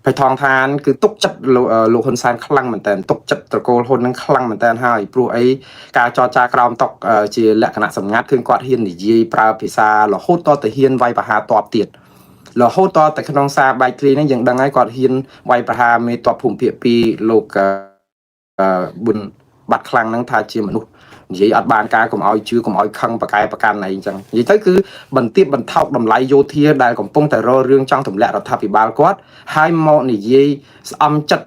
ไปทองทานคือตกจัดโลคนซานคลั่งเหมือนแต่ตกจัดตะโกนคนนั้นคลั่งเหมือนแต่ให้ปลุกไอ้การจอจากรามตกเจียและคณะสำงัดขึ้นกอดเฮียนหนียีปลาพิซาหล่อโคตรต่อแต่เฮียนไวประหาตอบเตียดหล่อโคตรต่อแต่ขนมซาใบคลีนั้นยังดังไงกอดเฮียนไวประหาเมตอบผุ่มเปียปีโลกบุญบัดคลั่งนั้นทาเจียมนุษย์ยีอัดบานการกลุ่มเอาชื่อกลุ่มเอาคังประกายประกันไหนจังยีท้ายคือบรรทิบบรรเทาดำไหลโยเทียได้กลุ่มปงแต่รอเรื่องจังถมแหลกรัฐพิบาลกอดให้มอนี่ยีอำจัด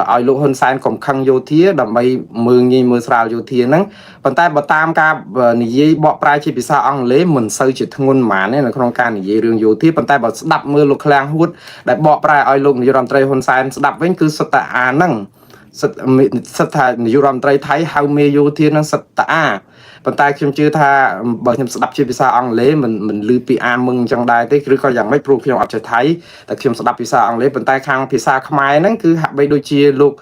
เอาลูกคนแซนกลุ่มคังโยเทียดำไปมือยีมือสาวโยเทียนั้นปัจจัยบตามการนี่ยีบอกปลายชีพิษาอังเล่เหมือนเซอร์จิตงุนหมาเนี่ยในโครงการนี่ยีเรื่องโยเทียปัจจัยบอกดับมือลูกแคลงหุดได้บอกปลายเอาลูกนิยมไตรคนแซนดับเว้นคือสตาอานั่งสถานนิยมไตรไทยเฮาเมโยเทียนั้นสตาปัจจัยคิมชื่อท่าบอกคิมสดับชีพิษาอังเล่มันลือปีอามึงจังได้ที่คือก็ยังไม่ปลูกคิมอับเฉยไทยแต่คิมสดับพิษาอังเล่ปัจจัยคางพิษาขมายนั่นคือหักไปโดยเชียลูก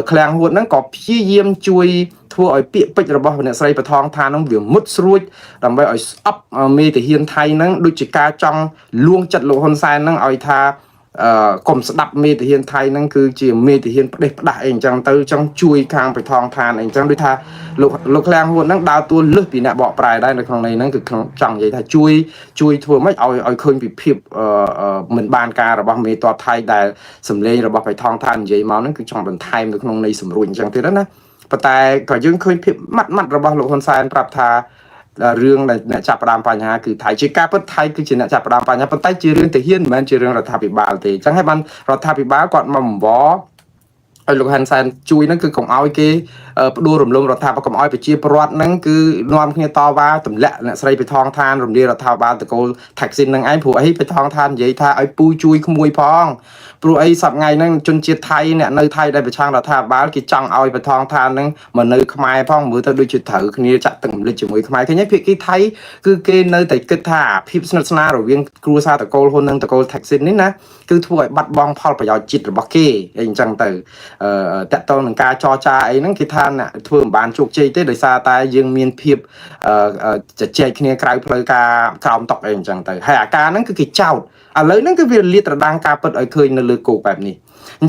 แคลงหัวนั้นก็พี่เยี่ยมช่วยทั่วไอ้เปียปิดระบบเนี่ยใส่ประทองทานน้องเบี่ยงมุดรุ่ยทำไปไอ้อัพมีแต่เฮียนไทยนั้นดูจิกาจังล่วงจัดโลคนไซนั้นไอ้ท่ากลมสดับมีแต่เฮียนไทยนั่นคือจีมีแต่เฮียนเด็กได้เองจังเตอจังช่วยคางไปทองทานเองจังด้วยท่าลูกแรงหัวนั่งดาวตัวเลือกปีเนี่ยบอกปลายได้ในครั้งในนั้นคือจังใหญ่ท่าช่วยทั่วไม่เอาเคยปีพิบเหมือนบานการระบาดมีตัวไทยได้สำเร็จระบาดไปทองทานใหญ่มานั่นคือจังเป็นไทยในครั้งในสำรวจจังที่นั้นนะแต่ก็ยังเคยพิบมัดระบาดลูกคนไซน์ปรับท่าเรื่องในจับปรามปัญหาคือไทยจีการเปิดไทยคือจีนจับปรามปัญหาเป็นใต้จีเรื่องแต่เฮียนมันจีเรื่องรัฐบาลแต่จังให้มันรัฐบาลก่อนมาบ่ ไอ้ลูกฮันซันจุยนั่นคือของเอาไอ้กี่ดูรวมรวมรัฐบาลของเอาไปจีปรวัตินั่นคือนอมขี้ต่อว่าตุ่มเละเนี่ยใส่ไปทองทานรวมเดียรัฐบาลตะโกนแท็กซินนั่งไอ้ผัวไอ้ไปทองทานใหญ่ท่าไอ้ปูจุยขโมยพองปลุกไอ้สับไงนั่งจนเจียไทยเนี่ยในไทยได้ไปช่างรัฐบาลกี่จังเอาไปทองทานนั่งเหมือนในขมายพองมือตะดูจุดถือคนนี้จะตึงเลยจุ่มขมายแค่นี้เพียงกี่ไทยคือเกณฑ์ในแต่กึศท่าพิบสนับสนาหรือเวียงครูซาตะโกนคนนั่งตะโกนแท็กซินนี่นะคือถ้วยบัดบองพอลประโยชน์จิตหรือบักเก้ไอ้จังตือแต่ตอนหนึ่งการจอจาไอ้นั่นคือท่านน่ะเพิ่มบานจุกเจยเต้โดยซาตายังมีเพียบจะเจยขี้เนี่ยกลายเพลกากราวตกเองจังแต่ให้อาการนั่นคือกิจเจ้าเลยนั่นคือวิริตระดังการเปิดไอ้เคยในเลือกูแบบนี้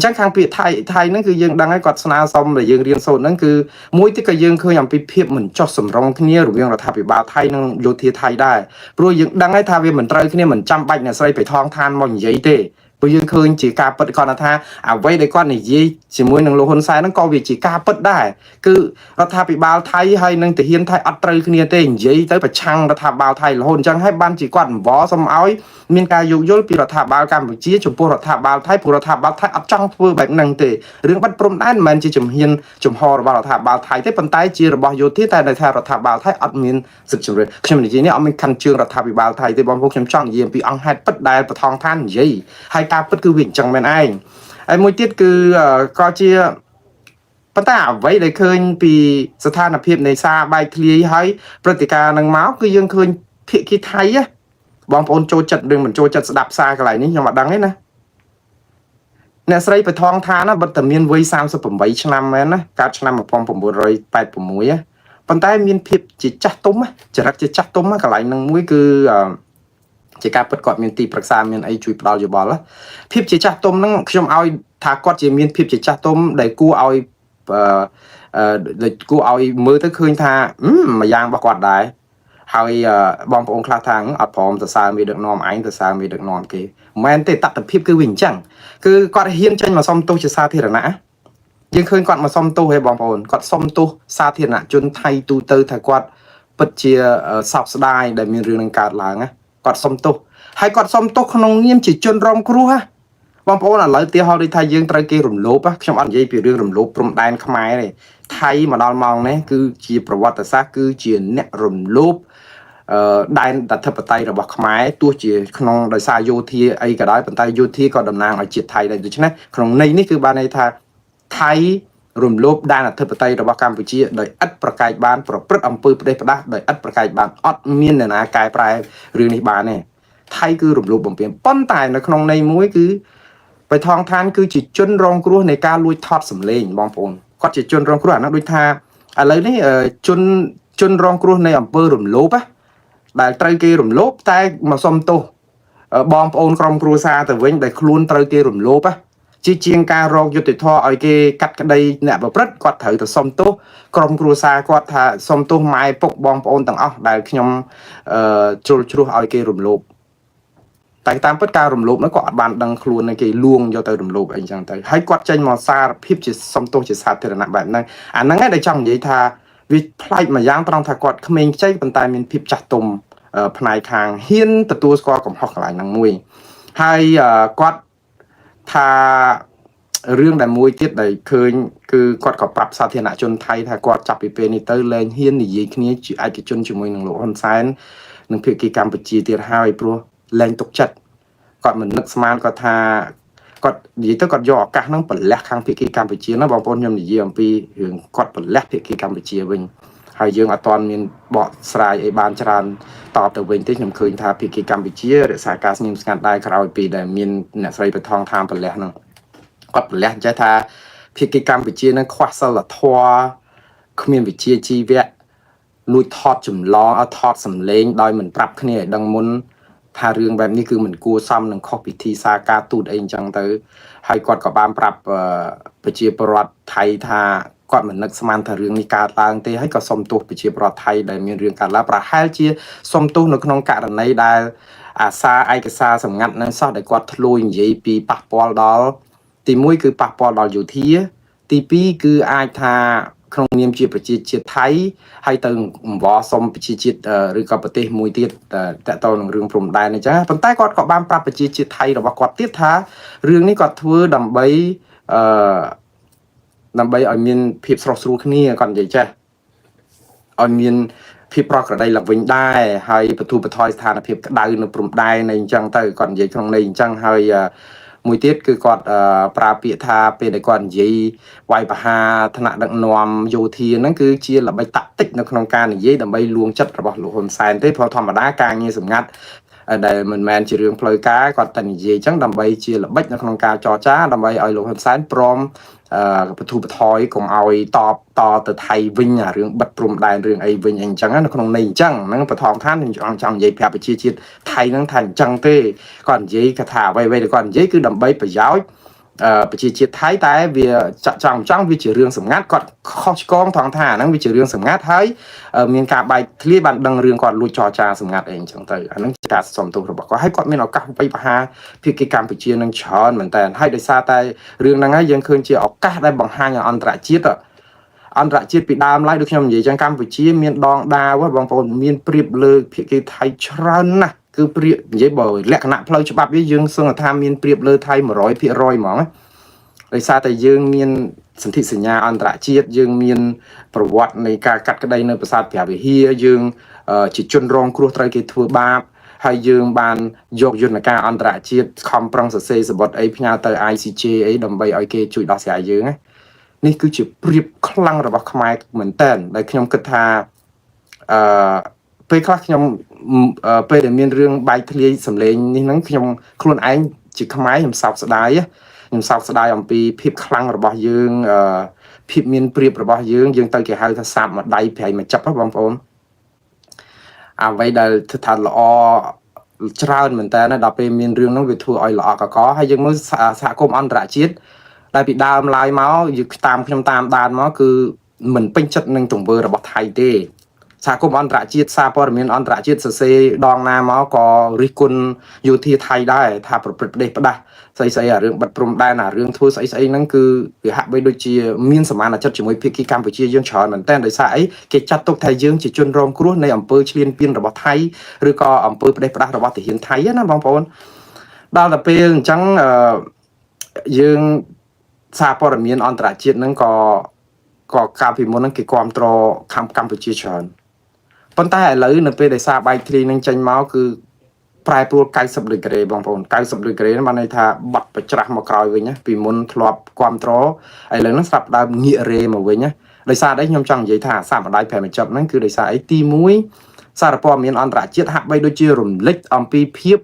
จังครั้งปีไทยนั่นคือยังดังไอ้กอดสนาซอมหรือยังเรียนโซนนั่นคือมวยที่ก็ยังเคยอย่างไปเพียบเหมือนจอดสมรองขี้เนี่ยหรือยังรัฐบาลไทยนั่งโยธีไทยได้เพราะยังดังไอ้ทาวีเหมือนไตรขี้เนี่ยเหมือนจำใบเนี่ยใส่ไปทองทานมองใหญ่เต้พยังเคยจีการเปิดก่อนนะท่าไว้ในก้อนนี้ยี่สิมวยหนึ่งโลคนไซนั่งก็วิจีการเปิดได้คือรัฐบาลไทยให้หนึ่งแต่เฮียนไทยอัตราคือเนี่ยเต็งยี่tớiประชังรัฐบาลไทยโหนจังให้บ้านจีก่อนวอสมเอามีการยุยยปีรัฐบาลการบุจีจุดปูรัฐบาลไทยปูรัฐบาลไทยอัดจังเพื่อแบบหนึ่งเตะเรื่องบัดปรมได้มันจีจุ่มเฮียนจุ่มฮอร์บาลรัฐบาลไทยที่เป็นไตจีระบายโยที่แต่ในไทยรัฐบาลไทยอัดมีนสุดจุดเลยคือมันจีเนี่ยเอามีคันเชิงรัฐบาลไทยที่บอลพวกเข้มจังเยี่ยมปีอังให้ปัดได้ประทองท่านยี่ให้การปัดคือวิ่งจังแมนไอ้มวยติดคือก็เชียปัตตาไว้ได้เคยปีสถานภิบในซาใบเคลียให้ปฏิการนังเมาส์คือยังเคยเพียคิดไทยอะบางคนโจจัดเรื่องเหมือนโจจัดสดับซากันไหลนี้ยังมาดังเลยนะเนี่ยใส่ไปทองทานะบัตรเมียนไว้30 ปีชนะแม่นะการชนะมาพร้อมผมบริไปผมมวยอะปัตตาเมียนภิบจิตจัดตุ้มอะจะรักจิตจัดตุ้มอะกันไหลนังมวยคือจะการประกอบมีตีปรักษามีไอจุยปลาอยู่บ่ละพิบจีจ่าต้มนั่งชมเอาถากอดจีมีพิบจีจ่าต้มได้กูเอาได้กูเอามือตะคืนท่ามายางประกอบได้หายบอมปองคลาทางอัดพร้อมแต่ซามีเด็กนอมไอ้แต่ซามีเด็กนอมกี่แมนเตตัดแต่พิบคือวิ่งจังคือกอดเฮียนจังมาซ่อมตู้จะซาเทียนะยังเคยกอดมาซ่อมตู้ให้บอมปองกอดซ่อมตู้ซาเทียนะจนไทยตู้เตอร์ถากอดปัจเจียสับสได้ได้มีเรื่องการหลังกอดสมตุให้กอดสมตุขนมเงียมจีจนรอมครัวบางคนหลายเตี้ยเขาได้ไทยยังไตรเกลุ่มลบชมอันยัยปีเรื่องลุ่มลบปรุงแดนขมายเลยไทยมาดอนมองเนี่ยคือจีประวัติศาสตร์คือจีเนี่ยลุ่มลบแดนดัชปไตยระบบขมายตัวจีขนมโดยสายโยธีไอ้ก็ได้ปไตยโยธีก็ดำนางไอ้จีไทยได้ดูใช่ไหมขนมในนี่คือบานในไทยรวมลบด้านอัธปไตยระบบกัมพูชีโดยอัดประกายบานประพฤติอำเภอประเดประดาโดยอัดประกายบานอัดมีนเนี่ยนะกายปลายเรื่องในบานเนี่ยไทยคือรวมลบบ่มเปลี่ยนป้อนตายในขนมในมุ้ยคือไปทองทานคือจิตจนรองครัวในการลุยทอดสำเร็จบางปนก็จิตจนรองครัวนักลุยทาอะไรนี่จนรองครัวในอำเภอรวมลบอะแต่ไตรเกรวมลบแต่มาสมโตบางปนกรมครัวซาแต่เว้นแต่คลุนไตรเกรวมลบอะ ជាងការរកយុត្តិធម៌ឲ្យគេកាត់ក្តីអ្នកប្រព្រឹត្តគាត់ត្រូវទៅសុំទោសក្រុមគ្រួសារគាត់ថាសុំទោសម៉ែពុកបងប្អូនទាំងអស់ដែលខ្ញុំជ្រុលជ្រោះឲ្យគេរំលោភតែតាមពិតការរំលោភនោះគាត់អត់បានដឹងខ្លួនគេលួងយកទៅរំលោភអីចឹងទៅហើយគាត់ចេញមកសារភាពជាសុំទោសជាសាធារណៈបែបហ្នឹងអាហ្នឹងឯងដែលចង់និយាយថាវាប្លែកម្យ៉ាងត្រង់ថាគាត់ក្មេងខ្ចីប៉ុន្តែមានភាពចាស់ទុំផ្នែកខាងហ៊ានទទួលស្គាល់កំហុសកន្លែងហ្នឹងមួយហើយគាត់ថារឿងដែលមួយទៀតដែលឃើញគឺគាត់ក៏ប្រាប់សាធារណជនថៃថាគាត់ចាប់ពីពេលនេះទៅលែងហ៊ាននិយាយគ្នាជាឯកជនជាមួយនឹងលោកហ៊ុនសែននិងភាគីកម្ពុជាទៀតហើយព្រោះលែងទុកចិត្តគាត់មិននឹកស្មានគាត់ថាគាត់និយាយទៅគាត់យកឱកាសហ្នឹងប្រលះខាងភាគីកម្ពុជាណាបងប្អូនខ្ញុំនិយាយអំពីរឿងគាត់ប្រលះភាគីកម្ពុជាវិញហើយយើងអត់ទាន់មានបកស្រាយអីបានច្រើនតបទៅវិញទេខ្ញុំឃើញថាភាគីកម្ពុជារក្សាការស្ងៀមស្ងាត់ដែរក្រោយពីដែលមានអ្នកស្រីបថងថាប្រលះហ្នឹងគាត់ប្រលះចេះថាភាគីកម្ពុជានឹងខ្វះសិលធម៌គ្មានវិជ្ជាជីវៈលួចថតចម្លងថតសម្លេងដោយមិនប្រាប់គ្នាឲ្យដឹងមុនថារឿងបែបនេះគឺមិនគួរសមនឹងខុសពិធីសារការទូតអីអញ្ចឹងទៅហើយគាត់ក៏បានប្រាប់ប្រជាពលរដ្ឋថៃថាគាត់មិននឹកស្មានថារឿងនេះកើតឡើងទេហើយក៏សុំទោសប្រជាពលរដ្ឋថៃដែលមានរឿងកើតឡើងប្រហែលជាសុំទោសនៅក្នុងករណីដែលអាសាឯកសារសម្ងាត់នឹងសោះដែលគាត់ធ្លួយនិយាយពីប៉ះពាល់ដល់ទី1គឺប៉ះពាល់ដល់យោធាទី2គឺអាចថាក្នុងនាមជាប្រជាជាតិថៃហើយទៅអង្វរសុំប្រជាជាតិឬក៏ប្រទេសមួយទៀតតទៅនឹងរឿងព្រំដែនអញ្ចឹងប៉ុន្តែគាត់ក៏បានប្រាប់ប្រជាជាតិថៃរបស់គាត់ទៀតថារឿងនេះគាត់ធ្វើដើម្បីឲ្យមានភាពស្រស់ស្រួលគ្នាគាត់និយាយចេះឲ្យមានភាពប្រក្រតីឡើងវិញដែរហើយបទូបថយស្ថានភាពក្តៅនៅព្រំដែនអីអញ្ចឹងទៅគាត់និយាយក្នុងន័យអញ្ចឹងហើយមួយទៀតគឺគាត់ប្រើពាក្យថាពេលដែលគាត់និយាយវាយប្រហារថ្នាក់ដឹកនាំយោធាហ្នឹងគឺជាល្បិចតាក់ទិកនៅក្នុងការនិយាយដើម្បីលួងចិត្តរបស់លោកហ៊ុនសែនទេព្រោះធម្មតាការងារសម្ងាត់ដែលមិនមែនជារឿងផ្លូវការគាត់តែនិយាយអញ្ចឹងដើម្បីជាល្បិចនៅក្នុងការចរចាដើម្បីឲ្យលោកហ៊ុនសែនព្រមបទូបថយកុំឲ្យតទៅថៃវិញអារឿងបិទព្រំដែនរឿងអីវិញអញ្ចឹងនៅក្នុងន័យអញ្ចឹងហ្នឹងបឋមឋានខ្ញុំចង់និយាយប្រាប់ប្រជាជាតិថៃហ្នឹងថាអញ្ចឹងទេគាត់និយាយថាអ្វីៗដែលគាត់និយាយគឺដើម្បីប្រយោជន៍ប្រជាជាតិថៃតែវាចង់វាជារឿងសម្ងាត់គាត់ខុសឆ្គងថងថាហ្នឹងវាជារឿងសម្ងាត់ហើយមានការបែកធ្លាយបានដឹងរឿងគាត់លួចចរចាសម្ងាត់អីអញ្ចឹងទៅអាហ្នឹងជាការសំទោសរបស់គាត់ហើយគាត់មានឱកាសវាយប្រហារភាគីកម្ពុជានឹងច្រើនមែនតើហើយដោយសារតែរឿងហ្នឹងហើយយើងឃើញជាឱកាសដែលបង្ហាញឲ្យអន្តរជាតិពីដើមឡើយដូចខ្ញុំនិយាយចឹងកម្ពុជាមានដងដាវបងប្អូនមានប្រៀបលើភាគីថៃច្រើនណាស់គឺប្រៀបនិយាយបើលក្ខណៈផ្លូវច្បាប់វាយើងសឹងថាមានប្រៀបលើថៃ 100% ហ្មងដោយសារតែយើងមានសន្ធិសញ្ញាអន្តរជាតិយើងមានប្រវត្តិនៃការកាត់ក្តីនៅប្រាសាទព្រះវិហារយើងជាជនរងគ្រោះត្រូវគេធ្វើបាបហើយយើងបានយកយន្តការអន្តរជាតិខំប្រឹងសរសេរសម្បត្តិអីផ្ញើទៅ ICJ អីដើម្បីឲ្យគេជួយដោះស្រាយយើងណានេះគឺជាប្រៀបខ្លាំងរបស់ខ្មែរមែនតើដែលខ្ញុំគិតថាពេលខ្លះខ្ញុំពេលដែលមានរឿងបែកធ្លាយសម្លេងនេះហ្នឹងខ្ញុំខ្លួនឯងជាខ្មែរខ្ញុំសោកស្ដាយអំពីភាពខ្លាំងរបស់យើងភាពមានប្រៀបរបស់យើងទៅគេហៅថាសាបមួយដៃប្រៃមួយចាប់បងប្អូនអ្វីដែលថាល្អច្រើនមែនតើដល់ពេលមានរឿងហ្នឹងវាធ្វើឲ្យល្អកកហើយយើងមើលសហគមន៍អន្តរជាតិដែលពីដើមឡើយមកយើងខ្ញុំតាមដានមកគឺមិនពេញចិត្តនឹងទង្វើរបស់ថៃទេសហគមន៍អន្តរជាតិសារព័ត៌មានអន្តរជាតិសរសេរដងណាមកក៏រិះគន់យោធាថៃដែរថាប្រព្រឹត្តផ្ដេសផ្ដាស់ស្អីអារឿងបិទព្រំដែនអារឿងធ្វើស្អីហ្នឹងគឺវាហាក់បីដូចជាមានសមានចិត្តជាមួយភាគីកម្ពុជាយើងច្រើនមែនតើដោយសារអីគេចាត់ទុកថាយើងជាជនរងគ្រោះនៃអំពើឈ្លានពានរបស់ថៃឬក៏អំពើផ្ដេសផ្ដាស់របស់ទាហានថៃណាបងប្អូនដល់តែពេលអញ្ចឹងយើងសារព័ត៌មានអន្តរជាតិហ្នឹងក៏កាលពីមុនហ្នឹងគេគ្រប់គ្រងកម្ពុជាច្រើនប៉ុន្តែឥឡូវនៅពេលដែលសារបែកធ្លាយនឹងចេញមកគឺប្រែប្រួល90ដឺក្រេបងប្អូន90ដឺក្រេហ្នឹងបានន័យថាបាត់ប្រច្រាស់មកក្រោយវិញណាពីមុនធ្លាប់គ្រប់គ្រងឥឡូវហ្នឹងស្រាប់ដើមងាករេមកវិញណាដោយសារអីខ្ញុំចង់និយាយថាសារម្ដាយប្រែមកចាប់ហ្នឹងគឺដោយសារអីទី1សារព័ត៌មានអន្តរជាតិហាក់បីដូចជារំលេចអំពីភាព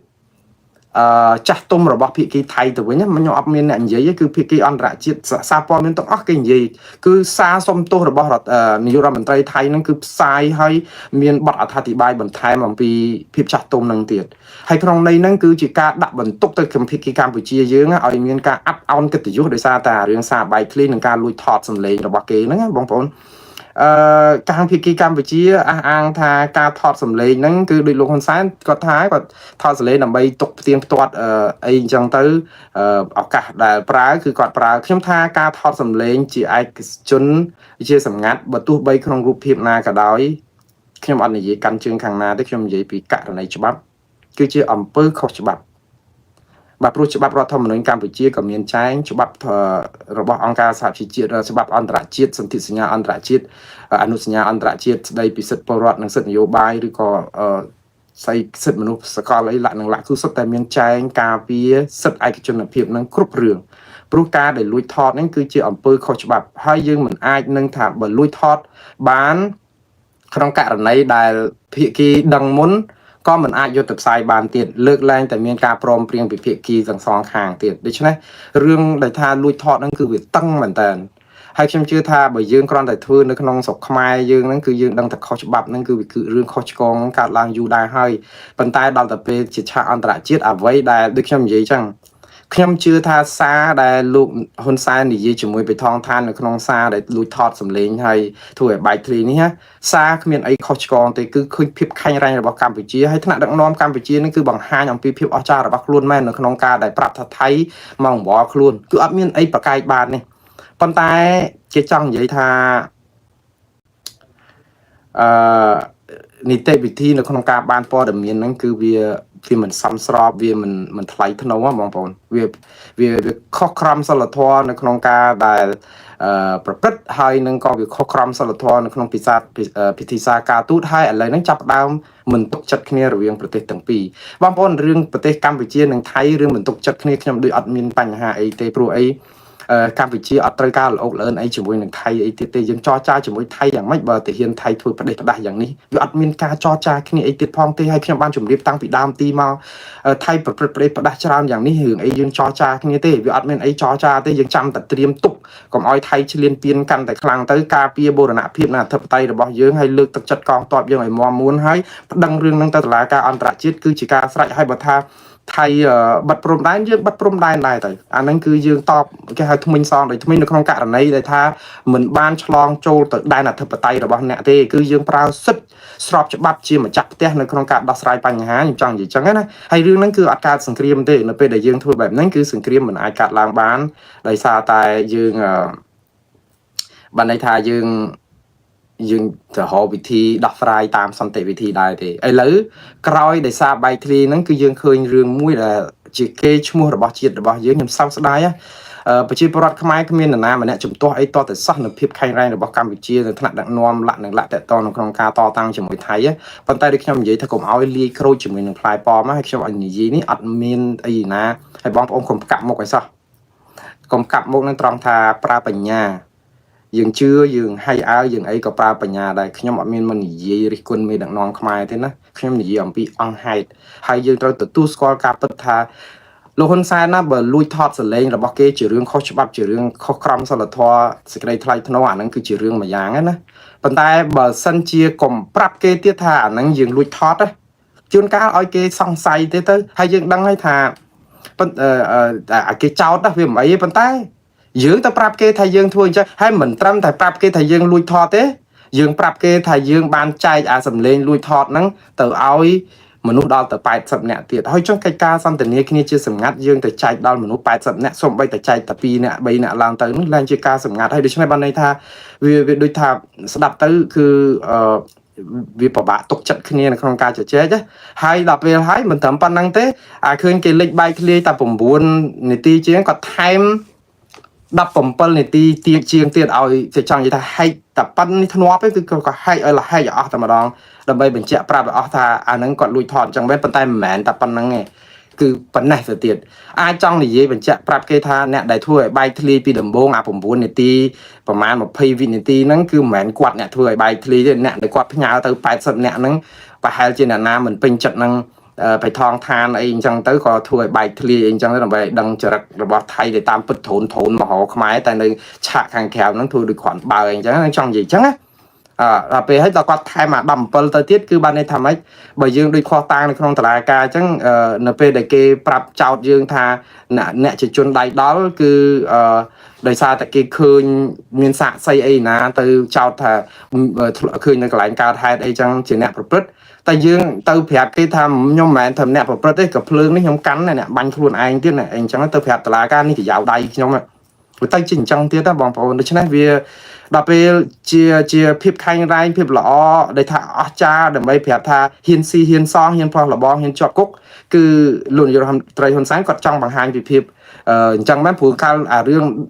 ចាស់ទុំរបស់ភាគីថៃទៅវិញខ្ញុំអត់មានអ្នកនិយាយគឺភាគីអន្តរជាតិសារព័ត៌មានទាំងអស់គេនិយាយគឺសារសុំទោសរបស់នាយករដ្ឋមន្ត្រីថៃហ្នឹងគឺផ្សាយឲ្យមានបទអត្ថាធិប្បាយបន្ថែមអំពីភាពចាស់ទុំហ្នឹងទៀតហើយក្នុងន័យហ្នឹងគឺជាការដាក់បន្ទុកទៅភាគីកម្ពុជាយើងឲ្យមានការអាប់អោនកិត្តិយសដោយសារតែរឿងសារបែកធ្លាយនិងការលួចថតសម្លេងរបស់គេហ្នឹងបងប្អូនខាងភាគីកម្ពុជាអះអាងថាការថតសម្លេងហ្នឹងគឺដោយលោកហ៊ុនសែនគាត់ថាគាត់ថតសម្លេងដើម្បីទុកផ្ទៀងផ្ទាត់អីអញ្ចឹងទៅឱកាសដែលប្រើគឺគាត់ប្រើខ្ញុំថាការថតសម្លេងជាឯកជនជាសម្ងាត់បើទោះបីក្នុងរូបភាពណាក៏ដោយខ្ញុំអត់និយាយកាន់ជើងខាងណាទេខ្ញុំនិយាយពីករណីច្បាប់គឺជាអំពើខុសច្បាប់បាទព្រោះច្បាប់រដ្ឋធម្មនុញ្ញកម្ពុជាក៏មានចែងច្បាប់របស់អង្គការសហជីវជាតិច្បាប់អន្តរជាតិសន្ធិសញ្ញាអន្តរជាតិអនុសញ្ញាអន្តរជាតិស្តីពីសិទ្ធិពលរដ្ឋនិងសិទ្ធិនយោបាយឬក៏ស្អីសិទ្ធិមនុស្សសកលអីលក្ខណៈគឺសុទ្ធតែមានចែងការពារសិទ្ធិឯកជនភាពនឹងគ្រប់រឿងព្រោះការដែលលួចថតហ្នឹងគឺជាអំពើខុសច្បាប់ហើយយើងមិនអាចនឹងថាបើលួចថតបានក្នុងករណីដែលភាគីដឹងមុនក៏មិនអាចយកទៅផ្សាយបានទៀតលើកឡើងតែមានការព្រមព្រៀងពីភាគីទាំងសងខាងទៀតដូច្នេះរឿងដែលថាលួចថតហ្នឹងគឺវាតឹងមែនតើហើយខ្ញុំជឿថាបើយើងគ្រាន់តែធ្វើនៅក្នុងស្រុកខ្មែរយើងហ្នឹងគឺយើងដឹងតែខុសច្បាប់ហ្នឹងគឺវាគឺរឿងខុសឆ្គងកើតឡើងយូរដែរហើយប៉ុន្តែដល់តែពេលជាឆាកអន្តរជាតិអ្វីដែលដូចខ្ញុំនិយាយចឹងខ្ញុំជឿថាសារដែលលោកហ៊ុនសែននិយាយជាមួយបេថងឋាននៅក្នុងសារដែលលួចថតសម្លេងហើយធ្វើឲ្យបែកធ្លាយនេះសារគ្មានអីខុសឆ្គងទេគឺឃើញភាពខាញ់រ៉ាញ់របស់កម្ពុជាហើយថ្នាក់ដឹកនាំកម្ពុជានេះគឺបង្ហាញអំពីភាពអស្ចារ្យរបស់ខ្លួនមែននៅក្នុងការដែលប្រាប់ថាថៃមកអង្វរខ្លួនគឺអត់មានអីប្រកែកបាននេះប៉ុន្តែគេចង់និយាយថានីតិវិធីនៅក្នុងការបានព័ត៌មានហ្នឹងគឺវាមិនសមស្របវាមិនថ្លៃថ្នូរបងប្អូនវាខុសក្រមសីលធម៌នៅក្នុងការដែលប្រព្រឹត្តហើយនឹងក៏វាខុសក្រមសីលធម៌នៅក្នុងពិធីសារការទូតហើយឥឡូវហ្នឹងចាប់ផ្ដើមមិនទុកចិត្តគ្នារវាងប្រទេសទាំងពីរបងប្អូនរឿងប្រទេសកម្ពុជានិងថៃរឿងមិនទុកចិត្តគ្នាខ្ញុំដូចអត់មានបញ្ហាអីទេព្រោះអីកម្ពុជាអត់ត្រូវការល្អោកល្អឿនអីជាមួយនឹងថៃអីទៀតទេយើងចរចាជាមួយថៃយ៉ាងម៉េចបើទាហានថៃធ្វើផ្ដេសផ្ដាស់យ៉ាងនេះវាអត់មានការចរចាគ្នាអីទៀតផងទេហើយខ្ញុំបានជម្រាបតាំងពីដើមទីមកថៃប្រព្រឹត្តផ្ដេសផ្ដាស់ច្រើនយ៉ាងនេះរឿងអីយើងចរចាគ្នាទេវាអត់មានអីចរចាទេយើងចាំតែត្រៀមទុកកុំឲ្យថៃឈ្លានពានកាន់តែខ្លាំងទៅការពារបូរណភាពនិងអធិបតេយ្យរបស់យើងហើយលើកទឹកចិត្តកងទ័ពយើងឲ្យមាំមួនហើយប្តឹងរឿងនឹងទៅតុលាការអន្តរជាតិគឺជាការស្រេចឲ្យបើថាថៃបាត់ព្រំដែនយើងបាត់ព្រំដែនដែរទៅអាហ្នឹងគឺយើងតបគេហៅថ្មិញសងដោយថ្មិញនៅក្នុងករណីដែលថាមិនបានឆ្លងចូលទៅដែនអធិបតេយ្យរបស់អ្នកទេគឺយើងប្រើសិទ្ធិស្របច្បាប់ជាម្ចាស់ផ្ទះនៅក្នុងការដោះស្រាយបញ្ហាខ្ញុំចង់និយាយចឹងណាហើយរឿងហ្នឹងគឺអត់កើតសង្គ្រាមទេនៅពេលដែលយើងធ្វើបែបហ្នឹងគឺសង្គ្រាមមិនអាចកើតឡើងបានដោយសារតែយើងបានន័យថាយើងទៅរកវិធីដោះស្រាយតាមសន្តិវិធីដែរទេឥឡូវក្រោយដោយសារបែកធ្លាយហ្នឹងគឺយើងឃើញរឿងមួយដែលជាគេឈ្មោះរបស់ជាតិរបស់យើងខ្ញុំសោកស្ដាយប្រជាពលរដ្ឋខ្មែរគ្មាននរណាម្នាក់ជំទាស់អីតតែសោះនៅភាពខែងរ៉ែងរបស់កម្ពុជានៅថ្នាក់ដឹកនាំលក្ខណៈតកតនៅក្នុងការតតាំងជាមួយថៃប៉ុន្តែដូចខ្ញុំនិយាយថាកុំឲ្យលាយក្រូចជាមួយនឹងផ្លែប៉មហើយខ្ញុំឲ្យនិយាយនេះអត់មានអីណាហើយបងប្អូនកុំកាប់មុខឲ្យសោះកុំកាប់មុខនឹងត្រង់ថាប្រើបញ្ញាយើងជឿយើងហៃអើយើងអីក៏ប្រើបញ្ញាដែរខ្ញុំអត់មានមកនិយាយរិះគន់មេដឹកនាំខ្មែរទេណាខ្ញុំនិយាយអំពីអង្គហេតុហើយយើងត្រូវទទួលស្គាល់ការពិតថាលោកហ៊ុនសែនណាបើលួចថតសលេងរបស់គេជារឿងខុសច្បាប់ជារឿងខុសក្រមសីលធម៌សេចក្តីថ្លៃថ្នូរអាហ្នឹងគឺជារឿងមួយយ៉ាងណាប៉ុន្តែបើសិនជាកុំប្រាប់គេទៀតថាអាហ្នឹងយើងលួចថតជួនកាលឲ្យគេសង្ស័យទៅហើយយើងដឹងហើយថាគេចោទវាមិនអីទេប៉ុន្តែយើងទៅប្រាប់គេថាយើងធ្វើអញ្ចឹងហើយមិនត្រឹមតែប្រាប់គេថាយើងលួចថតទេយើងប្រាប់គេថាយើងបានចែកអាសម្លេងលួចថតហ្នឹងទៅឲ្យមនុស្សដល់ទៅ80នាក់ទៀតហើយចុះកិច្ចការសន្ទនាគ្នាជាសម្ងាត់យើងទៅចែកដល់មនុស្ស80នាក់សូម្បីតែចែកតែ2នាក់3នាក់ឡើងទៅនោះឡើងជាការសម្ងាត់ហើយដូច្នេះបានន័យថាវាដូចថាស្ដាប់ទៅគឺវាពិបាកទុកចិត្តគ្នានៅក្នុងការជជែកហើយដល់ពេលហើយមិនត្រឹមប៉ុណ្្នឹងទេឃើញគេលេចបែកធ្លាយតែ9នាទីជាងគាត់ថែម17នាទីទៀតជាងទៀតឲ្យគេចង់និយាយថាហែកតែប៉ុណ្្នេះធ្នាប់ទេគឺក៏ហែកឲ្យលហែកអស់តែម្ដងដើម្បីបញ្ជាក់ប្រាប់ឲ្យអស់ថាអាហ្នឹងគាត់លួចថតអញ្ចឹងមែនប៉ុន្តែមិនមែនតែប៉ុណ្្នឹងទេគឺប៉ុណ្ណេះទៅទៀតអាចចង់និយាយបញ្ជាក់ប្រាប់គេថាអ្នកដែលធ្វើឲ្យបែកធ្លាយពីដំបូងអា9នាទីប្រហែល20វិនាទីហ្នឹងគឺមិនមែនគាត់អ្នកធ្វើឲ្យបែកធ្លាយទេអ្នកដែលគាត់ផ្ញើទៅ80អ្នកហ្នឹងប្រហែលជាអ្នកណាមិនពេញចិត្តហ្នឹង phải thong than ấy chẳng tới có thua bài thi ấy chẳng tới là bài đăng chờ là bảo thay để tam bứt thốn mà họ không ai tại nơi chạ hàng kèo nó thu được khoản bao ấy chẳng trong gì chẳng á là về hết là có thay mà đầm bờ thời tiết cứ ban nàyทำấy bởi dương đi kho tang trong tờ lai ca chẳng np để kê prap chào dương tha nè chỉ chôn đầy đó cứ đời xa tại cái khơi miền xạ xây ấy nè từ chào thà khơiในกลางการไทยไอ้จังchỉ nèประแต่dương từ phẹt cái tham nhóm mẹ thầm nèประđấyกับเพลิงนี่nhóm cắn này nè bánh luôn anh tiếc này anh chẳng từ phẹt tờ lai caนี่thì dạo đây nhóm ạ tay chỉnh trong tiếc ta bằng phổ được chứ này vì đặc biệt chia phép khai rai phép lọ để thả cha để mấy phép thả hiên si hiên song hiên phong là bong hiên chọt cúc cứ luôn vô làm trai hôn sáng còn trong bằng hai phép chẳng mấy phụ cao riêng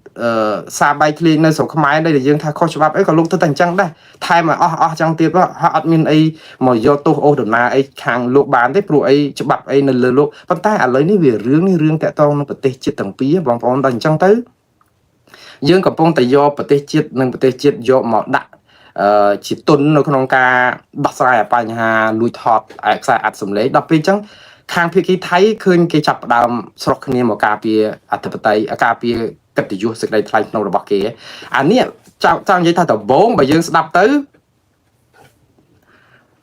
xa bay lên nơi sổ không máy đây là dương thà khó chụp ấy còn lúc tới thành chẳng đây thay mà chẳng tiếp đó họ admin ấy mà do tôi ô đồn na ấy hàng lục bán đấy phụ ấy chụp bạc ấy nên lừa lúc bắt tay lấy ní về riêng tại tao nó bật tê chết tầng pía bằng phong thành chẳng tới dươngกับพงแต่ยอประเทศจีนหนึ่งประเทศจีนยอหมอดะจิตตุนในขนมกาดักสายปัญหาลุยทอดสายอัดสมเลดับไปจังข้างพี่กี้ไทยคืนกี้จับดาวสระนี้หมอกาเปียอัตปไตกาเปียกัติยุสกได้ทลายนระบบเกย์อันนี้เจ้าใหญ่ท่าแต่โบ้งไปยังสดับตื้อ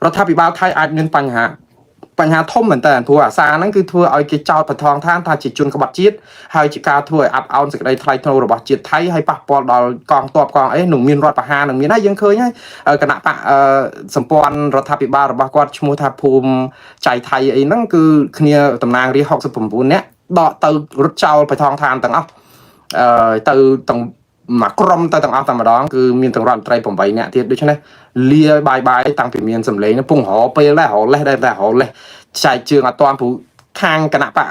รัฐบาลไทยอาจมีปัญหาท่อมเหมือนแต่ทัวร์ซานั่นคือทัวร์เอาเจ้าปะทองท่านทาจิตจุนกบัดจิตให้จิกาทัวร์อับเอาสิ่งใดไทยทัวร์ระบาดจิตไทยให้ปะปอดกองตัวกองหนุ่มมีนรอดปะหาหนุ่มมีน่ายังเคยไงขณะปะสมปอนรัฐบาลระบาดกอดชมูทาภูมิใจไทยนั่นคือเนี่ยตำนานเรียกหกสิบปุ่มปุ่นเนี้ยดอกตือรถเจ้าปะทองทานต่างตือต่างมากรมต่างต่างมาดองคือมีต่างรอนไตรผมไปเนี่ยที่ด้วยใช่ไหมเลียบายต่างเปลี่ยนเมียนสำเร็จเนี่ยปุ่งหอไปแล้วหอเลยได้แต่หอเลยใจเชื่อตอนผู้ข้างกันนะปะ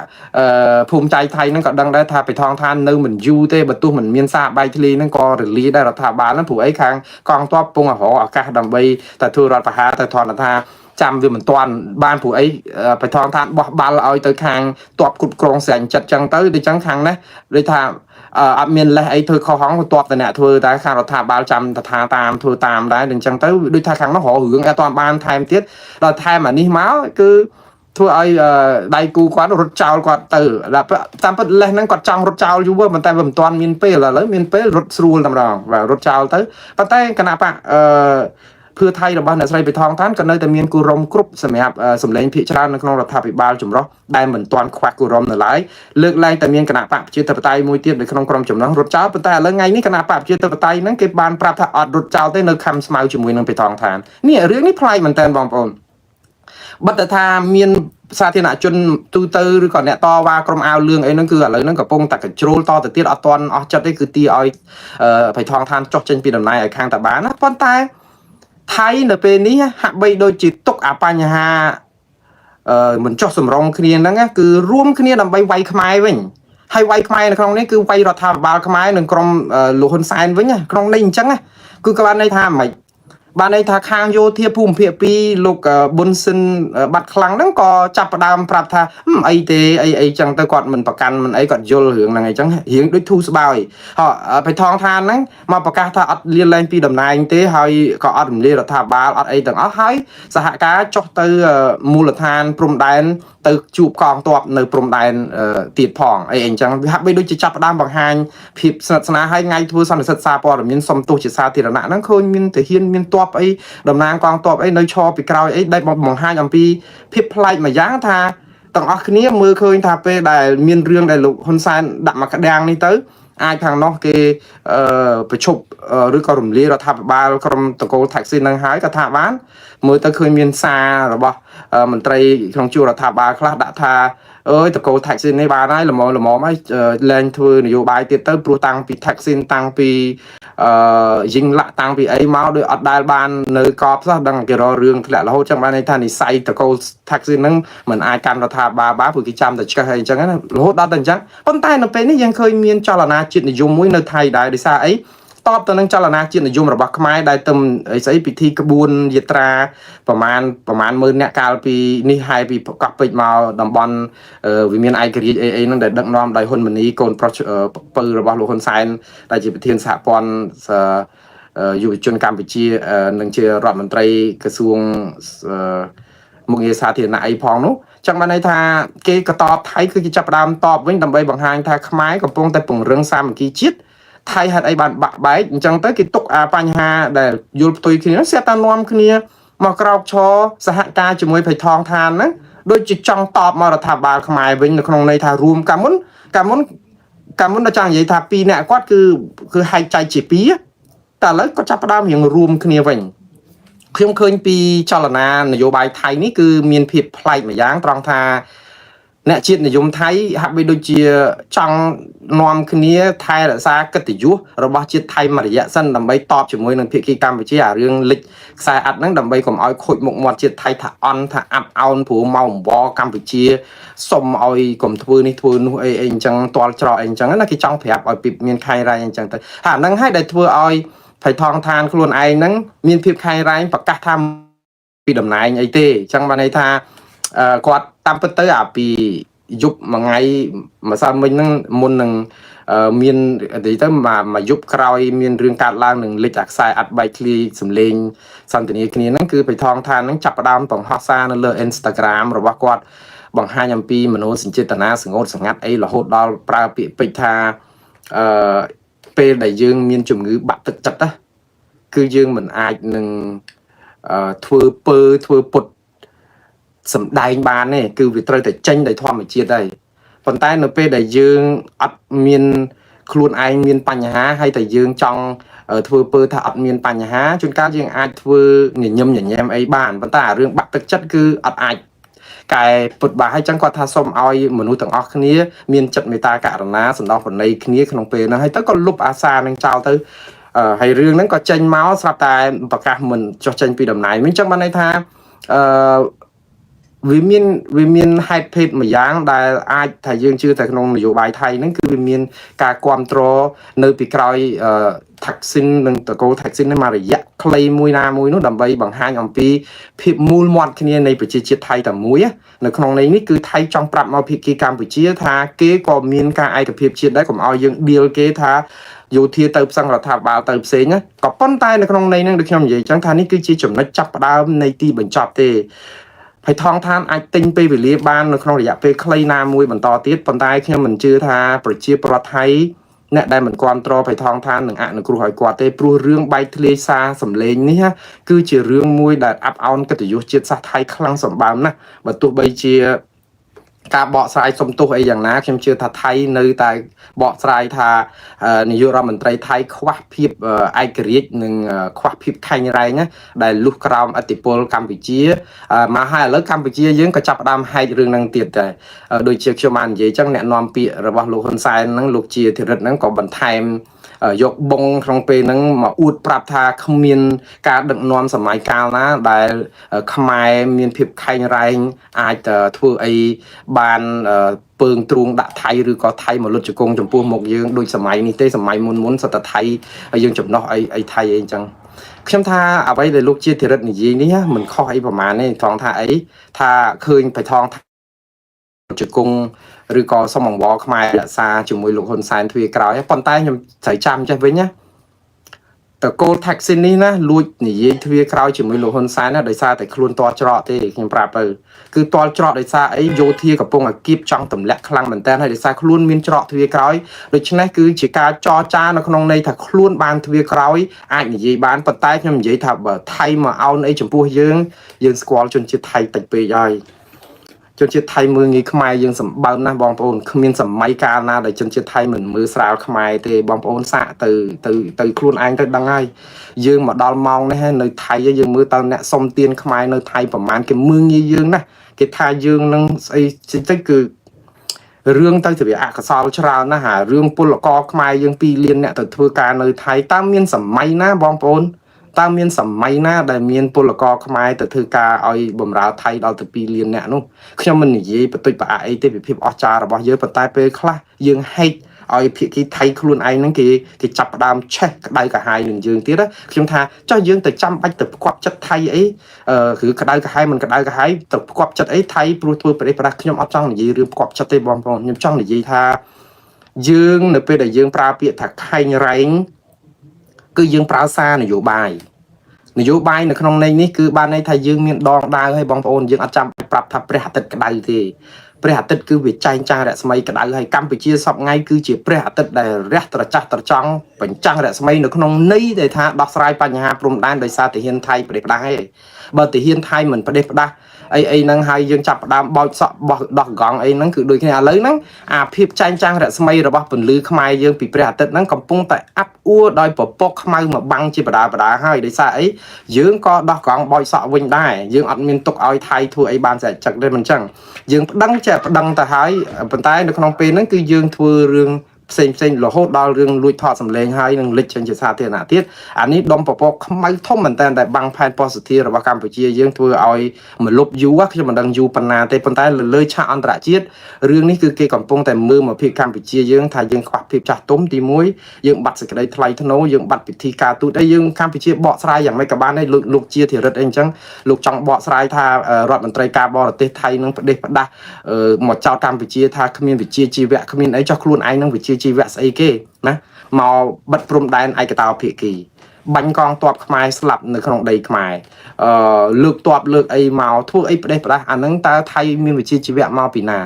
ภูมิใจไทยนั่นก็ดังได้ทาไปทองทานนึงเหมือนยูเต้ประตูเหมือนเมียนซาใบทะเลนั่นก็หรือลีได้รัฐบาลนั่นผู้ไอ้ข้างกองตัวปุ่งหออากาศดำใบแต่ทัวรัฐประหารแต่ทอนทาจำวิเหมือนตอนบ้านผู้ไอ้ไปทองทานบ้านเราเอาตัวข้างตัวกุดกรองแสงจัดจังtới điจังข้างนะเลยทาเมียนเลยไอ้เธอเขาห้องตัวแต่เนี่ยเธอแต่ข้างรัฐบาลจำแต่ทาตามเธอตามได้ดึงจังtớiด้วยทาข้างnó họ hưởngไอ้ตอนบ้านไทยtiếtเราไทยmà ní máu cứ thưa ai đại cú quá rốt cháo quá tử là tam bất lên năng quạt trong rốt cháo chú vợ mình tay vầm toàn miền pê là lấy miền pê rốt sưu tầm đó và rốt cháo tới bắt tay cái nào bạnเพื่อไทยเราบ้านอะไรไปทองท่านกันเลยแต่เมียนกูรมกรุ๊ปสมัยสมัยพิจารณาในขนมรัฐบาลจุ่มร้อได้เหมือนตอนควักกูรมหลายเลือกไล่แต่เมียนขณะปะเชื่อตะปไตมวยเตี้ยในขนมกรมจุ่มร้อรถเจ้าปไตแล้วไงนี่ขณะปะเชื่อตะปไตนั้นเก็บบานปราบถ้าอดรถเจ้าได้ในคำสมัยจุ่มวยนึงไปทองทานเนี่ยเรื่องนี้พลายมันแทนบองปนบัตรธาเมียนสาธารณชนตูเตอร์หรือก่อนเนี่ยต่อว่ากรมเอาเรื่องไอ้นั่นคืออะไรนั่นกับปงตักกับโจลต่อแต่เตี้ยเอาตอนเอาจัดได้คือตีเอาไปทองทานจอกเจนปีดำนายไอ้ข้างตะบ้านนะปนตายไทยในปีนี้หักใบโดยจิตตกอาปัญหาเหมือนจอกสมรองคดีนั่นก็คือร่วมคดีนำใบไวขมายไว้ให้ไวขมายในครั้งนี้คือไวรัฐบาลขมายหนึ่งกรมหลวงคนไซน์ไว้เนี่ยครั้งนี้จังนะคือการในทางใหม่บ้านในทางข้างโยเทียภูมิเพียปีลูกบุญสินบัดคลังนั่งก็จับประดามปรับทาไอเตไอจังแต่ก่อนมันประกันมันไอก่อนโยเหลืองอะไรจังเหียงด้วยทูสบายhọไปทองทานนั่งมาประกาศถ้าอัดเรียนแรงปีดำนายเตให้ก็อัดเรียนรัฐบาลอัดไอต่างอัดให้สหการจอกเตอมูลธานปรุมแดนตึกจูบกองตัวในปรุมแดนตีดผ่องไอเองจังหักไปดูจะจับประดามบางฮันผิดศาสนาให้ไงทัวสันนิษฐานปอดมีนสมตัวจิตสาธิรณะนั่งเคยมีแต่เฮียนมีตัวไอ้ดำนางกองตัวไอ้ในชอปีกราวไอ้ได้บางฮันอย่างปีพิบพลายมาย่างทาต่างอักนี้มือเคยทาไปได้มีเรื่องได้ลุคนซานดับมากระแดงนี่เต้ไอ้ทางนอกเกไปชบหรือกรมลีรัฐบาลกรมตะโกแท็กซี่นังหายกระทาบ้านมือตะเคยมีซาหรือบ่มันไตรของจูรัฐบาลคลาดทาตะโกแท็กซี่ในบ้านได้หรือหมอไม่แรงทัวร์นโยบายเตี้ยเต้ปลูตังปีแท็กซี่ตังปียิงละตังปีไอ้เมาโดยอัดได้บ้านในกอบซะดังเกี่ยวเรื่องแหละเราจังบ้านในท่านิสัยตะโกแท็กซี่นั้นเหมือนอาการรัฐบาลบ้าผู้กิจจำแต่ก็ให้จังนั้นเราได้แต่จังคนใต้ในเป็นนี่ยังเคยมีจลนาจิตนิยมมุ้ยในไทยได้ดิซาไอ้ตอบตอนนั้นจลนาจิตนิยมระบาดขมายได้เติมไอ้ใส่พิธีกระบวนยตราประมาณหมื่นเนี่ยกาลปีนี่ให้ปีกับปีมาดำบอลวิมีนไอกรีเอนั่นได้ดักน้อมได้คนมันนี้โกนปืนระบาดลูกคนไซน์ได้จีบเทียนสะปอนอยู่จนการไปจีหนึ่งเชื่อรัฐมนตรีกระทรวงมุงเยสาธิตนาไอพองนู้จ chẳng bạn này tha cái tọp thấyคือจับดามตอบវិញដើម្បីបង្ហាញថាខ្មែរកំពុងតែពង្រឹងសាមគ្គីជាតិថៃហេតុអីបានបាក់បែកអញ្ចឹងទៅគេទុកអាបញ្ហាដែលយល់ផ្ទុយគ្នាស្រាប់តែនាំគ្នាមកក្រោកឈរសហការជាមួយភ័យថងឋានហ្នឹងដូចជាចង់តបមករដ្ឋាភិបាលខ្មែរវិញនៅក្នុងន័យថារួមកាមុនដល់ចង់និយាយថាពីរអ្នកគាត់គឺហែកចែកជាពីរតែឥឡូវគាត់ចាប់ផ្ដើមរៀងរួមគ្នាវិញខ្ញុំឃើញពីចលនានយោបាយថៃនេះគឺមានភាពប្លែកម្យ៉ាងត្រង់ថាអ្នកជាតិនិយមថៃហាក់បីដូចជាចង់នាំគ្នាថែរក្សាកិត្តិយសរបស់ជាតិថៃមួយរយៈសិនដើម្បីតបជាមួយនឹងភាគីកម្ពុជាអារឿងលិចខ្សែអ័តហ្នឹងដើម្បីកុំឲ្យខូចមុខមាត់ជាតិថៃថាអន់ថាអាប់អោនព្រោះមកអង្វរកម្ពុជាសុំឲ្យកុំធ្វើនេះធ្វើនោះអីអញ្ចឹងតល់ច្រកអីអញ្ចឹងណាគេចង់ប្រាប់ឲ្យពីមានខៃរ៉ៃអញ្ចឹងទៅអាហ្នឹងហើយដែលធ្វើឲ្យភ័យថងឋានខ្លួនឯងហ្នឹងមានភាពខៃរ៉ៃប្រកាសថាពីតំណែងអីទេអញ្ចឹងបានន័យថាគាត់តាមពិតទៅអាពីយប់មួយថ្ងៃម្សិលមិញហ្នឹងមុននឹងមាននិយាយទៅមកយប់ក្រោយមានរឿងកាត់ឡើងនឹងលិចអាខ្សែអត់បែកឃ្លីសំលេងសន្ទនាគ្នាហ្នឹងគឺបៃថងឋានហ្នឹងចាប់ផ្ដើមបង្ហោះសារនៅលើ Instagram របស់គាត់បង្ហាញអំពីមនោសញ្ចេតនាសង្កត់សង្កាត់អីរហូតដល់ប្រើពាក្យពេចថាពេលដែលយើងមានជំងឺបាក់ទឹកចិត្តណាគឺយើងមិនអាចនឹងធ្វើពុតសម្ដែងបានទេគឺវាត្រូវតែចេញដោយធម្មជាតិហើយប៉ុន្តែនៅពេលដែលយើងអត់មានខ្លួនឯងមានបញ្ហាហើយតែយើងចង់ធ្វើពើថាអត់មានបញ្ហាជួនកាលយើងអាចធ្វើញញឹមញញែមអីបានប៉ុន្តែអារឿងបាក់ទឹកចិត្តគឺអត់អាចកែពុតបានហើយចឹងគាត់ថាសូមឲ្យមនុស្សទាំងអស់គ្នាមានចិត្តមេត្តាករុណាសន្តោសប្រណីគ្នាក្នុងពេលហ្នឹងហើយទៅក៏លុបអាសានឹងចោលទៅហើយរឿងហ្នឹងក៏ចេញមកស្រាប់តែប្រកាសមិនចុះចេញពីតំណែងវិញចឹងបានន័យថាវាមានហេតុភេទមួយយ៉ាងដែលអាចថាយើងជឿតែក្នុងនយោបាយថៃហ្នឹងគឺវាមានការគ្រប់គ្រងនៅពីក្រោយថាក់ស៊ីននិងតកូលថាក់ស៊ីននេះមករយៈខ្លីមួយណាមួយនោះដើម្បីបង្ហាញអំពីភាពមូលមាត់គ្នានៃប្រជាជាតិថៃតែមួយនៅក្នុងន័យនេះគឺថៃចង់ប្រាប់មកភាគីកម្ពុជាថាគេក៏មានការឯកភាពជាតិដែរកុំឲ្យយើងឌីលគេថាយោធាទៅផ្សឹងរដ្ឋាភិបាលទៅផ្សេងណាក៏ប៉ុន្តែនៅក្នុងន័យហ្នឹងដូចខ្ញុំនិយាយអញ្ចឹងថានេះគឺជាចំណុចចាប់ផ្ដើមនៃទីបញ្ចប់ទេហើយថងឋានអាចទិញពេលវេលាបាននៅក្នុងរយៈពេលខ្លីណាមួយបន្តទៀតប៉ុន្តែខ្ញុំមិនជឿថាប្រជាពលរដ្ឋថៃអ្នកដែលមិនគ្រប់គ្រងភ័យថងឋាននឹងអនុគ្រោះឲ្យគាត់ទេព្រោះរឿងបែកធ្លាយសារសម្លេងនេះគឺជារឿងមួយដែលអាប់អោនកិត្តិយសជាតិសាសន៍ថៃខ្លាំងសម្បើមណាស់បើទោះបីជាការបកស្រាយសំទោសអីយ៉ាងណាខ្ញុំជឿថាថៃនៅតែបកស្រាយថានាយករដ្ឋមន្ត្រីថៃខ្វះភាពឯករាជ្យនិងខ្វះភាពខែងរែងណាដែលលុះក្រោមអធិបតេយ្យកម្ពុជាមកហើយឥឡូវកម្ពុជាយើងក៏ចាប់ផ្ដើមហែករឿងហ្នឹងទៀតដែរដូចជាខ្ញុំបាននិយាយអញ្ចឹងអ្នកនាំពាក្យរបស់លោកហ៊ុនសែនហ្នឹងលោកជាធិរិតហ្នឹងក៏បន្ថែមយកបងក្នុងពេលហ្នឹងមកអួតប្រាប់ថាគ្មានការដឹកនាំសម័យកាលណាដែលខ្មែរមានភាពខែងរែងអាចធ្វើអីបានពើងទ្រូងដាក់ថៃឬក៏ថៃមកលុតជង្គង់ចំពោះមុខយើងដូចសម័យនេះទេសម័យមុនសតថៃយើងចំណោះអីថៃអីអញ្ចឹងខ្ញុំថាអ្វីដែលលោកជាធិរិតនិយាយនេះមិនខុសអីប្រហែលទេត្រង់ថាអីថាឃើញបៃថងជង្គង់ឬក៏សុំអង្វរខ្មែររក្សាជាមួយលោកហ៊ុនសែនទ្វារក្រោយប៉ុន្តែខ្ញុំត្រូវចាំចេះវិញណាតកូលថាក់ស៊ីននេះណាលួចនិយាយទ្វារក្រោយជាមួយលោកហ៊ុនសែនណាដោយសារតែខ្លួនតល់ច្រកទេខ្ញុំប្រាប់ទៅគឺតល់ច្រកដោយសារអីយោធាកំពុងអាគៀបចង់ទម្លាក់ខ្លាំងមែនតើហើយដោយសារខ្លួនមានច្រកទ្វារក្រោយដូច្នេះគឺជាការចរចានៅក្នុងន័យថាខ្លួនបានទ្វារក្រោយអាចនិយាយបានប៉ុន្តែខ្ញុំនិយាយថាបើថៃមកអោនអីចំពោះយើងស្គាល់ជនជាតិថៃតិចពេកហើយជនជាតិថៃមើលងាយខ្មែរយើងសម្បើមណាស់បងប្អូនគ្មានសម័យកាលណាដែលជនជាតិថៃមិនមើលស្រាលខ្មែរទេបងប្អូនសាកទៅខ្លួនឯងទៅដឹងហើយយើងមកដល់ម៉ោងនេះនៅថៃយើងមើលតើអ្នកសុំទានខ្មែរនៅថៃប្រហែលគេមើលងាយយើងណាគេថាយើងនឹងស្អីតិចគឺរឿងទៅជាអកុសលច្រើនណាស់ហារឿងពលករខ្មែរយើង2លានអ្នកទៅធ្វើការនៅថៃតើមានសម័យណាបងប្អូនតើមានសម័យណាដែលមានពលករខ្មែរទៅធ្វើការឲ្យបំរើថៃដល់ទៅ2លានអ្នកនោះខ្ញុំមិននិយាយបន្តិចប្រអាក់អីទេពីភាពអស្ចារ្យរបស់យើងប៉ុន្តែពេលខ្លះយើងហេតុឲ្យភាគីថៃខ្លួនឯងហ្នឹងគេចាប់ផ្ដើមឆេះក្តៅកាហាយនឹងយើងទៀតខ្ញុំថាចុះយើងទៅចាំបាច់ទៅផ្គប់ចិត្តថៃអីគឺក្តៅកាហាយមិនក្តៅកាហាយទៅផ្គប់ចិត្តអីថៃព្រោះធ្វើប្រទេសប្រាស់ខ្ញុំអត់ចង់និយាយរឿងផ្គប់ចិត្តទេបងប្អូនខ្ញុំចង់និយាយថាយើងនៅពេលដែលយើងប្រើពាក្យថាខែងរែងគឺយើងប្រើសារនយោបាយ นโยบายในขนมในนี้คือบ้านในไทยยังมีดองดาวให้บองโอนยังอาจารย์ปรับทับประหัตติดกระไดทีประหัตติดคือวิจัยจ้างแหละสมัยกระไดให้กัมพูชีสอบไงคือจีประหัตติดได้เรียกตระจักตระจังเป็นจ้างแหละสมัยในขนมนี้ได้ท่าดักสลายปัญหาปรุงด้านโดยซาติเฮียนไทยประเด็นได้บติเฮียนไทยเหมือนประเด็นได้ไอ้นั่งให้ยังจับดามบอยสอบบดอกกองไอ้นั่นคือโดยที่อะไรนั่งเพียบใจจ้างแหละสมัยเราบอกเป็นลือขมายยังปีประหัตติดนั่งกำปุงแต่อัพอ้วโดยปกปกขมายมาบังจีประดาให้ได้ซาไอ้ยังก็ดอกกองบอยสอบวิ่งได้ยังอัดมินตกเอาไทยทัวไอ้บ้านใส่จักได้มันจังยังดังจะดังแต่หายปัญหาในขนมเป็นนั่นคือยังทัวเรื่องเซ็งหล่อโหดดาวเรื่องลุยทอดสำเร็จให้หนึ่งลิชเชนจะซาเทียนาทิศอันนี้ดมปปขมายท่อมเหมือนแต่บางแผนโพสิทีฟระหว่างกัมพูชียังทัวเอาเหมือนลบยูว่าคือมันดังยูปัญหาแต่ปัญหาเลยชาอันตรายจีดเรื่องนี้คือเกี่ยวกับปงแต่มือมาพิกัมพูชียังไทยยังขวักพิบจัดต้มตีมวยยังบัตรสกัดไทยธนูยังบัตรพิธีการตูได้ยังกัมพูชีเบาะสลายอย่างไม่กับบ้านได้ลูกเชียที่รถเองจังลูกจังเบาะสลายทารถมันตรายการบอลเตไทยนั่งประเดี๋ยวประดาหมดเจ้ากัมพูชีทาขมิ้นวิจิจีเวะขมิ้นไอ้เจ้าครูนไอ้นั่งวิจิจีเวะไอ้เก้นะมาบัดพรมแดนไอกระตาเพียกีบังกองตอบขมายสลับในขนมใดขมายเลือกตอบเลือกไอมาทั่วไอประเดี๋ยวอันนั้นตาไทยมีวิจิจีเวะมาปีนา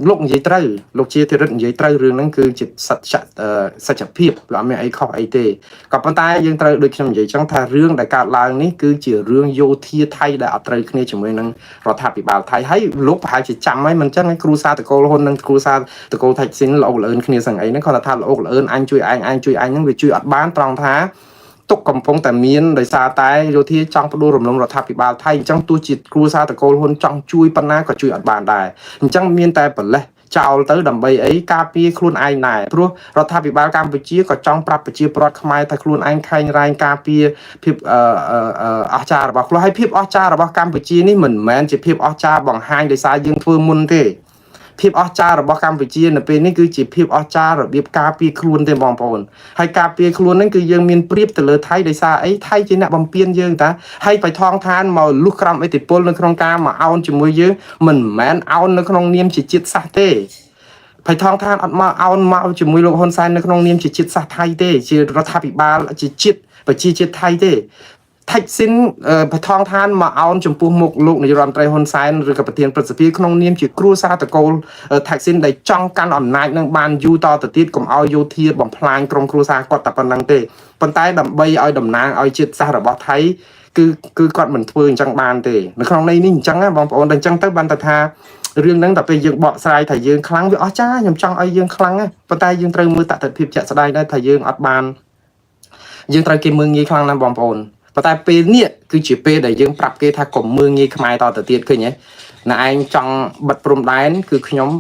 ลูกยิ่งตรึลูกเชียร์ที่รถยิ่งตรึเรื่องนั้นคือจิตสัจเพียบหรือไม่ไอข้อไอเตกับปัญหายิ่งตรึโดยคำยิ่งจังท่าเรื่องแต่การลางนี้คือจีเรื่องโยธีไทยได้อัตราคณีจมูกนั้นเราทับปีบาลไทยให้ลูกหายจิตจำไว้มันจังครูซาตะโกนคนนั้นครูซาตะโกนไทยสินเราเอิญคณีสังไอนั้นเขาจะทับเราเอิญอันช่วยอันช่วยอันนั้นไปช่วยอัดบ้านตรองท้าตกกำปงแต่เมียนโดยซาตายโยที่จังประดูรวมลงรัฐบาลไทยจังตัวจิตครูซาตะโกนคนจังช่วยปัญหาก็ช่วยอัดบ้านได้จังเมียนแต่เปิดเลยเจ้าเต๋อดำใบไอ้กาปีครูนไอ้ไหนเพราะรัฐบาลกัมพูชีก็จ้องปรับประชีปรดขมายแต่ครูนไอ้ใครรายกาปีพิบอาจารย์บอกเราให้พิบอาจารย์บอกกัมพูชีนี่เหมือนแมนจะพิบอาจารย์บังหายโดยสายยังทั่วมุนเตพิบอาจารย์บอกกัมพูชีเนี่ยเป็นนี่คือจีพิบอาจารย์แบบกาปีครูนเต็มบองปนให้กาปีครูนนั่นคือยังมีเปรียบแต่เลยไทยโดยสายไอ้ไทยจีเนี่ยบำเพ็ญยังแต่ให้ไปทองทานมาลุกครำไอ้ติดปนในโครงการมาเอาจมูกเยอะเหมือนแมนเอาในโครงเนียมจิตจิตซาเต้ไปทองทานอดมาเอาจมูกลูกคนไซน์ในขนมเนียมจิตจิตซาไทยเต้จีรัฐบาลจิตจิตไปจีจิตไทยเต้ไทยสินไปทองทานมาเอาจมูกมุกลูกในรัฐไตรคนไซน์หรือกับประเทศประสิทธิ์ขนมเนียมจิตครูซาตะโกลไทยสินได้จ้องการอ่อนนายในบ้านยูต่อติดกับเอาโยธีบ่มพลายกรมครูซากอดตะปันนังเต้ปันใต้ดำใบเอาดำนางเอาจิตซาระบไทยคือกอดเหมือนทวนจังบานเต้ในขนมในนี่จังนะบางปอนดังจังเต้บันตะทาเรื่องนั้นแต่ไปยังเบาะสายถ่ายยืงครั้งวิอ๋อจ้ายังจังไอ้ยืงครั้งไงปนใต้ยืงเตยมือตัดผิดจะสลายได้ถ่ายยืงอัดบานยืงเตยกินมืองี้ครั้งนั้นบางปอนปนใต้ปีเนี่ยคือจีเป้ได้ยืงปรับเกถ้ากลมมืองี้ขมายต่อแต่เตียดคือไงนายจังบัดปรุมได้คือขยม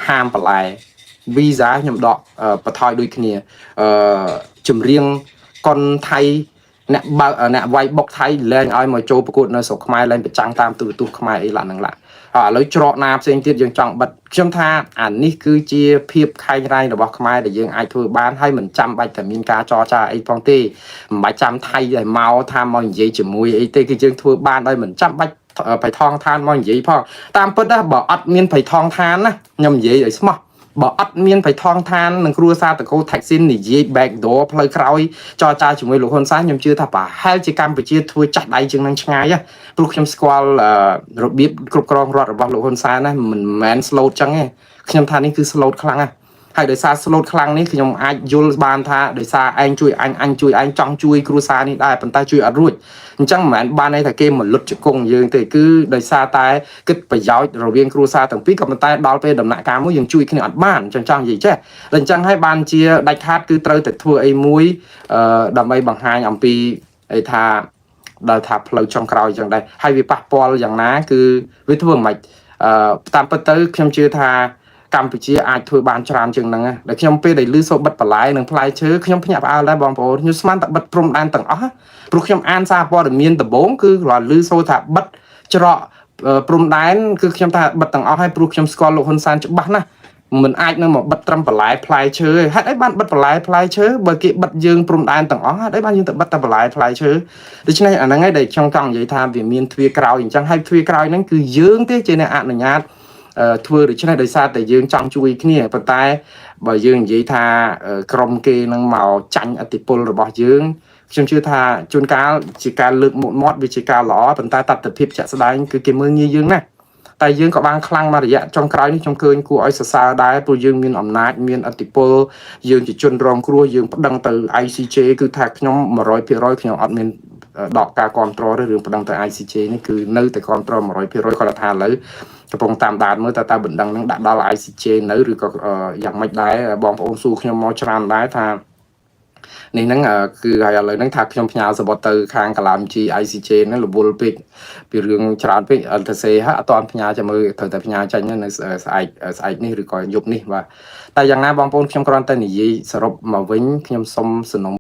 ห้ามปลายวีซ่าขยมดอกปะทอยด้วยขี้เนี่ยจุ่มเรียงคนไทยเนี่ยไว้บอกไทยเล่นเอามาโจประกวดในสกขมายเล่นไปจังตามตัวขมายไอ้หลังนั่งละแล้วจรนาเสียงติดยังจังบัดเชื่อมท่าอันนี้คือเจียเพียบใครไรหรือบอกขมายแต่ยังไอ้ทัวบ้านให้เหมือนจำใบแต่มีการจอจ่าไอ้ฟองตีใบจำไทยใหญ่เมาทำมองยี่จมูกไอ้เต้คือยังทัวบ้านได้เหมือนจำใบไปทองทานมองยี่พ่อตามเปิดได้บอกอัดเมียนไปทองทานนะยำยี่ไอ้สมอบอกอัดเมียนไปทองทานหนึ่งครัวซาตะโกแท็กซินนี่ยี่แบกโดเพลย์ครอยจอจ่าจมูกลูกคนซ้ายยำชื่อถ้าป่าให้จิกรรมไปเชื่อทัวจัดได้จึงนั่งช่างไงปลุกยำสควอลระเบียบกรุบกรองรอดរបស់លោកហ៊ុនសែនណាមិនមែន slow ចឹងទេខ្ញុំថានេះគឺ slow ខ្លាំងណាស់ហើយដោយសារ slow ខ្លាំងនេះខ្ញុំអាចយល់បានថាដោយសារឯងជួយអញជួយឯងចង់ជួយគ្រួសារនេះដែរប៉ុន្តែជួយអត់រួចអញ្ចឹងមិនមែនបានន័យថាគេមកលុតជង្គង់យើងទេគឺដោយសារតែគិតប្រយោជន៍រវាងគ្រួសារទាំងពីរក៏ប៉ុន្តែដល់ពេលដំណាក់កាលមួយយើងជួយគ្នាអត់បានអញ្ចឹងចង់និយាយចេះតែអញ្ចឹងហើយបានជាដាច់ខាតគឺត្រូវតែធ្វើអីមួយដើម្បីបង្ហាញអំពីអីថាដល់ថាផ្លូវចុងក្រោយអញ្ចឹងដែរហើយវាប៉ះពាល់យ៉ាងណាគឺវាធ្វើមិនតាមពិតទៅខ្ញុំជឿថាកម្ពុជាអាចធ្វើបានច្រើនជាងហ្នឹងដែលខ្ញុំពេលដែលឮសូរបិទបន្លែនិងផ្លែឈើខ្ញុំភ្ញាក់ផ្អើលដែរបងប្អូនខ្ញុំស្មានតែបិទព្រំដែនទាំងអស់ព្រោះខ្ញុំអានសារព័ត៌មានដំបូងគឺគាត់ឮសូរថាបិទច្រកព្រំដែនគឺខ្ញុំថាបិទទាំងអស់ហើយព្រោះខ្ញុំស្គាល់លោកហ៊ុនសែនច្បាស់ណាស់មិនអាចនឹងមកបិទត្រឹមបន្លែផ្លែឈើទេហេតុអីបានបិទបន្លែផ្លែឈើបើគេបិទយើងព្រំដែនទាំងអស់ហេតុអីបានយើងទៅបិទតែបន្លែផ្លែឈើដូច្នេះអាហ្នឹងឯងដែលខ្ញុំចង់និយាយថាវាមានទ្វារក្រោយអញ្ចឹងហើយទ្វារក្រោយហ្នឹងគឺយើងទេជាអ្នកអនុញ្ញាតធ្វើដូច្នេះដោយសារតែយើងចង់ជួយគ្នាប៉ុន្តែបើយើងនិយាយថាក្រុមគេនឹងមកចាញ់អធិបុលរបស់យើង ខ្ញុំជឿថាជួនកាលជាការលើកមុខមាត់វាជាការល្អប៉ុន្តែតត្តភាពជាក់ស្ដែងគឺគេមើលងាយយើងណាស់តែយើងក៏បានខ្លាំងមករយៈចុងក្រោយនេះខ្ញុំឃើញគួរឲ្យសរសើរដែរព្រោះយើងមានអំណាចមានឥទ្ធិពលយើងជាជនរងគ្រោះយើងប្តឹងទៅ ICJ គឺថាខ្ញុំ 100% ខ្ញុំអត់មានដកការគ្រប់គ្រងរឿងប្តឹងទៅ ICJ នេះគឺនៅតែគ្រប់គ្រង 100% គាត់ថាឥឡូវកំពុងតាមដានមើលតើបណ្ដឹងនឹងដាក់ដល់ ICJ នៅឬក៏យ៉ាងម៉េចដែរបងប្អូនសួរខ្ញុំមកច្រើនដែរថានេះហ្នឹងគឺហើយឥឡូវហ្នឹងថាខ្ញុំផ្ញើសបុតទៅខាងកាឡាមជី ICJ ហ្នឹងរវល់ពេកពីរឿងច្រើនពេកអត់ទៅសេហើយអត់ទាន់ផ្ញើចាំមើលត្រូវតែផ្ញើចាញ់នៅស្អែកនេះឬក៏យប់នេះបាទតែយ៉ាងណាបងប្អូនខ្ញុំគ្រាន់តែនិយាយសរុបមកវិញខ្ញុំសូមសំណូម